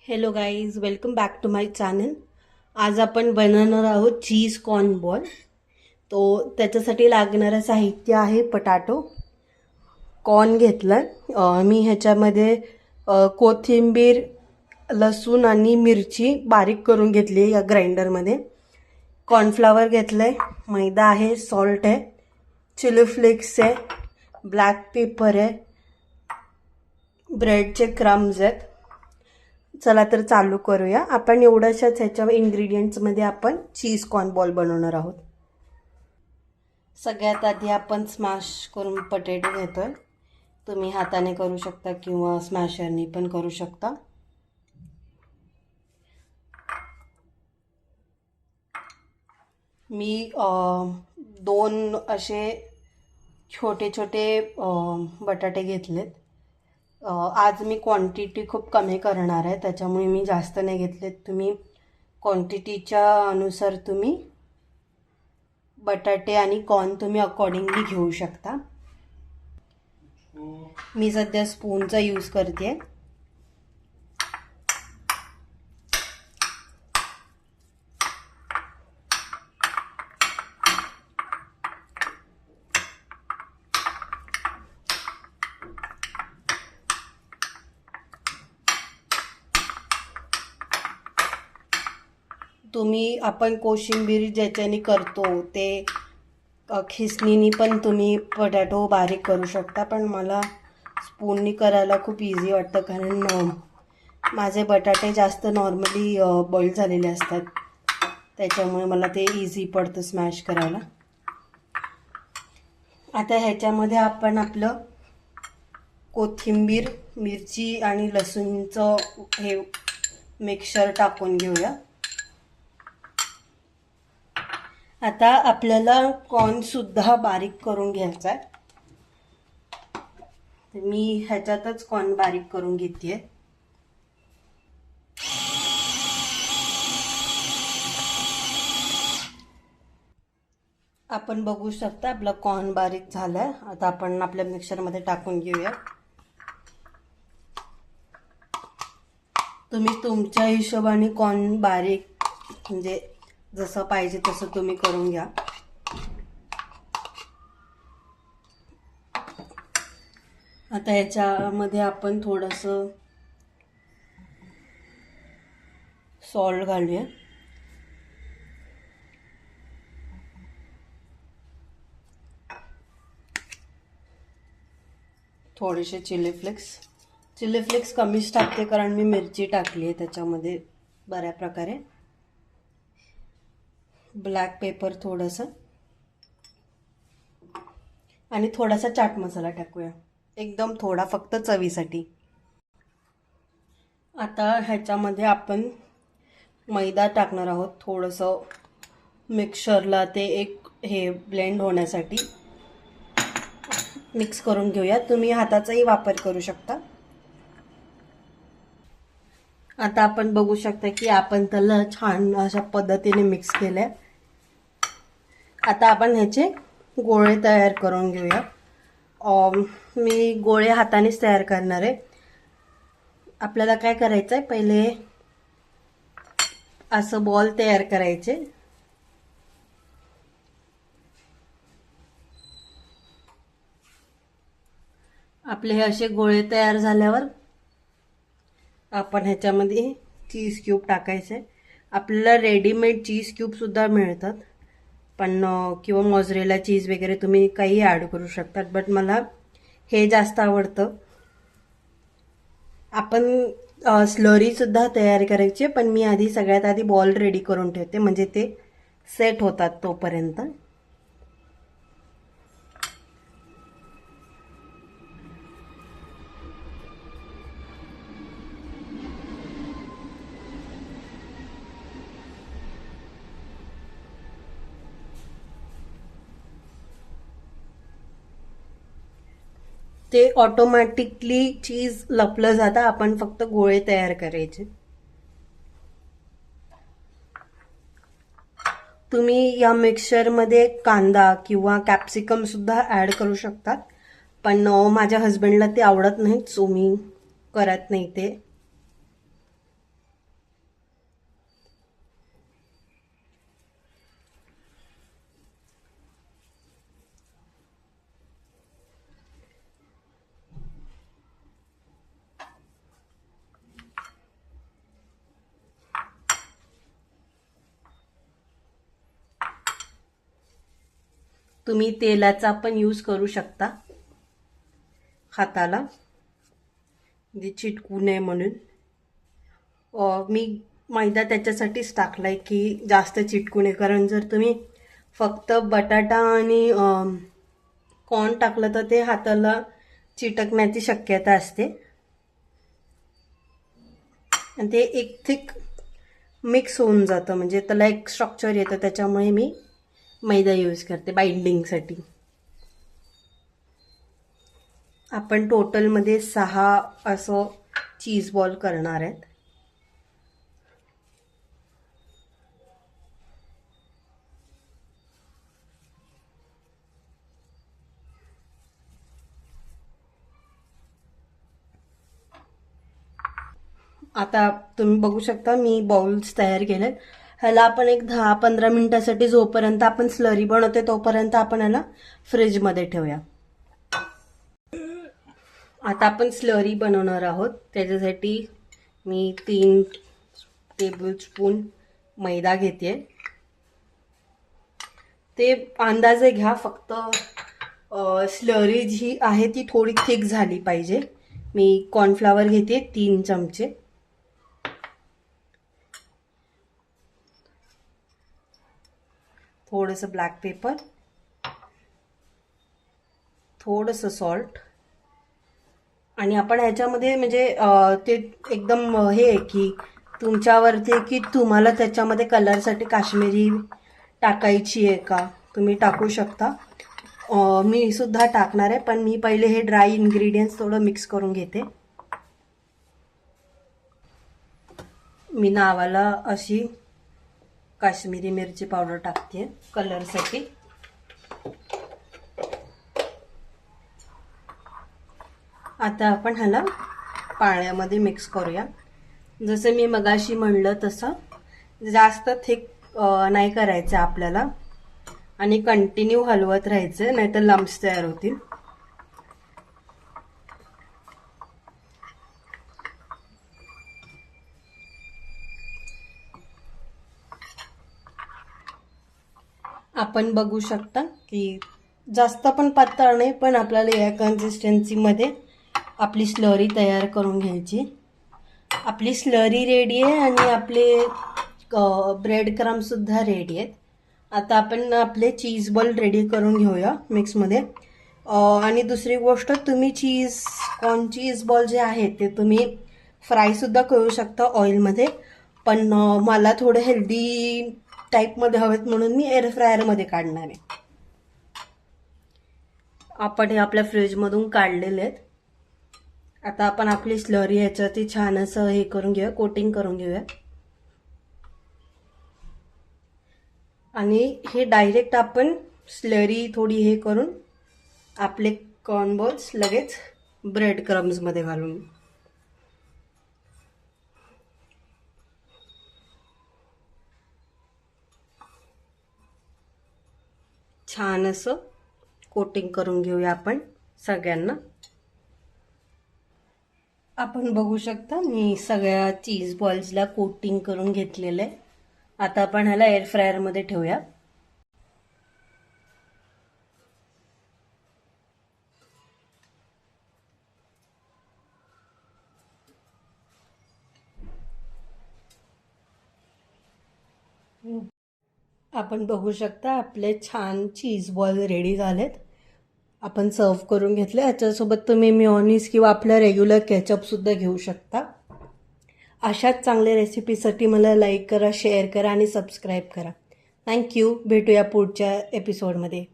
Hello guys, welcome back to my channel. आज आपण बनवणार आहोत चीज कॉर्न बॉल. तो त्याच्यासाठी लागणारं साहित्य आहे बटाटो, कॉर्न घेतलं मी. ह्याच्यामध्ये कोथिंबीर, लसूण आणि मिरची बारीक करून घेतली या ग्राइंडरमध्ये. कॉर्नफ्लावर घेतलं आहे, मैदा आहे, सॉल्ट आहे, चिली फ्लेक्स आहे, ब्लॅक पेपर आहे, ब्रेडचे क्रम्स आहेत. चला तर चालू करूया. आपण एवढ्याशाच ह्याच्या इंग्रेडियंट्समध्ये आपण चीज कॉर्न बॉल बनवणार आहोत. सगळ्यात आधी आपण स्मॅश करून पटेटो घेतोय. तुम्ही हाताने करू शकता किंवा स्मॅशरनी पण करू शकता. मी दोन असे छोटे छोटे बटाटे घेतलेत. आज मी क्वांटिटी खूप कमी करणार आहे, त्याच्यामुळे मी जास्त नाही घेतलेत. तुम्ही क्वांटिटीच्या अनुसार तुम्ही बटाटे आणि कॉर्न तुम्ही अकॉर्डिंगली घेऊ शकता. मी सध्या स्पूनचा यूज करते. तुम्ही आपण कोशिंबीर ज्याच्याने करतो ते खिसणीनी पण तुम्ही बटाटो बारीक करू शकता, पण मला स्पूननी करायला खूप इझी वाटतं, कारण माझे बटाटे जास्त नॉर्मली बॉईल झालेले असतात, त्याच्यामुळे मला ते इझी पडतं स्मॅश करायला. आता ह्याच्यामध्ये आपण आपलं कोथिंबीर, मिरची आणि लसूणचं हे मिक्सचर टाकून घेऊया. आता आपल्याला कॉर्न सुद्धा बारीक करून घ्यायचा आहे. मी ह्याच्यातच कॉर्न बारीक करून घेते. आपण बघू शकता आपला कॉर्न बारीक झालाय. आता आपण आपल्या मिक्सरमध्ये टाकून घेऊया. तुम्ही तुमच्या हिशोबाने कॉर्न बारीक म्हणजे जसं पाहिजे तसं तुम्ही करून घ्या. आता ह्याच्यामध्ये आपण थोडंसं सॉल्ट घालूया. थोडेसे चिली फ्लेक्स कमीच टाकते, कारण मी मिरची टाकली आहे त्याच्यामध्ये बऱ्या प्रकारे. ब्लॅक पेपर थोडंसं आणि थोडासा चाट मसाला टाकूया, एकदम थोडा, फक्त चवीसाठी. आता ह्याच्यामध्ये आपण मैदा टाकणार आहोत. थोडंसं मिक्सरला ते एक हे ब्लेंड होण्यासाठी मिक्स करून घेऊया. तुम्ही हाताचाही वापर करू शकता. आता आपण बघू शकता की आपण त्याला छान अशा पद्धतीने मिक्स केलंय. आता आपण ह्याचे गोळे तयार करून घेऊया. मी गोळे हातानेच तयार करणार आहे. आपल्याला काय करायचं आहे, पहिले असं बॉल तयार करायचे. आपले हे असे गोळे तयार झाल्यावर आपण ह्याच्यामध्ये चीज क्यूब टाकायचे. आपल्याला रेडीमेड चीज क्यूब सुद्धा मिळतात, पण किंवा मोझरेला चीज वगैरे तुम्ही काही ॲड करू शकतात, बट मला हे जास्त आवडतं. आपण स्लरी सुद्धा तयार करायची, पण मी आधी सगळ्यात आधी बॉल रेडी करून ठेवते, म्हणजे ते सेट होतात तोपर्यंत. ते ऑटोमॅटिकली चीज लपलं जातं, आपण फक्त गोळे तयार करायचे. तुम्ही या मिक्सचरमध्ये कांदा किंवा कॅप्सिकम सुद्धा ॲड करू शकतात, पण माझ्या हस्बंडला ते आवडत नाही, सो मी करत नाही ते. तुम्ही तेलाचा पण यूज करू शकता हाताला, जे चिटकू नये म्हणून. मी मैदा त्याच्यासाठीच टाकलाय की जास्त चिटकू नये, कारण जर तुम्ही फक्त बटाटा आणि कॉर्न टाकलं तर ते हाताला चिटकण्याची शक्यता असते. आणि ते एक थिक मिक्स होऊन जातं, म्हणजे त्याला एक स्ट्रक्चर येतं. त्याच्यामुळे मी मैदा यूज करते बाइंडिंगसाठी. आपण टोटलमध्ये 6 असं चीज बॉल करणार आहेत. आता तुम्ही बघू शकता मी बाउल्स तयार केलेत. ह्याला आपण एक 10-15 मिनिटासाठी, जोपर्यंत आपण स्लरी बनवते तोपर्यंत आपण ह्याला फ्रीजमध्ये ठेवूया. आता आपण स्लरी बनवणार आहोत. त्याच्यासाठी मी 3 टेबलस्पून मैदा घेते. ते अंदाजे घ्या, फक्त स्लरी जी आहे ती थोडी थिक झाली पाहिजे. मी कॉर्नफ्लॉवर घेते 3 चमचे. थोडंसं ब्लॅक पेपर, थोडंसं सॉल्ट. आणि आपण ह्याच्यामध्ये म्हणजे ते एकदम हे आहे की तुमच्यावरती की तुम्हाला त्याच्यामध्ये कलरसाठी काश्मीरी टाकायची आहे का, तुम्ही टाकू शकता. मी सुद्धा टाकणार आहे, पण मी पहिले हे ड्राय इन्ग्रेडियंट्स थोडं मिक्स करून घेते. मी नावाला अशी काश्मीरी मिरची पावडर टाकते कलरसाठी. आता आपण ह्याला पाण्यामध्ये मिक्स करूया. जसं मी मगाशी म्हणलं तसं जास्त थिक नाही करायचं आपल्याला, आणि कंटिन्यू हलवत राहायचं, नाहीतर लम्प्स तयार होतील. आपण बघू शकता की जास्त पण पातळ नाही, पण आपल्याला या कन्सिस्टन्सीमध्ये आपली स्लरी तयार करून घ्यायची. आपली स्लरी रेडी आहे आणि आपले ब्रेड क्रम्स सुद्धा रेडी आहेत. आता आपण आपले चीज बॉल रेडी करून घेऊया मिक्समध्ये. आणि दुसरी गोष्ट, तुम्ही कॉर्न चीज बॉल जे आहेत ते तुम्ही फ्रायसुद्धा करू शकता ऑइलमध्ये, पण मला थोडं हेल्दी टाईपमध्ये हवेत म्हणून मी एअर फ्रायरमध्ये काढणार आहे. आपण हे आपल्या फ्रीजमधून काढलेले आहेत. आता आपण आपली स्लरी ह्याच्यावरती छान असं हे करून घेऊया, कोटिंग करून घेऊया. आणि हे डायरेक्ट आपण स्लरी थोडी हे करून आपले कॉर्न बॉल्स लगेच ब्रेड क्रम्समध्ये घालून छान असं कोटिंग करून घेऊया आपण सगळ्यांना. आपण बघू शकता मी सगळ्या चीज बॉल्सला कोटिंग करून घेतलेलं आहे. आता आपण ह्याला एअर फ्रायरमध्ये ठेवूया. आपण बघू शकता आपले छान चीज बॉल रेडी झालेत. आपण सर्व करून घेतले. याच्यासोबत तुम्ही मेयोनीज किंवा आपल्या रेग्युलर केचपसुद्धा घेऊ शकता. अशाच चांगल्या रेसिपीसाठी मला लाईक करा, शेअर करा आणि सबस्क्राईब करा. थँक्यू. भेटूया पुढच्या एपिसोडमध्ये.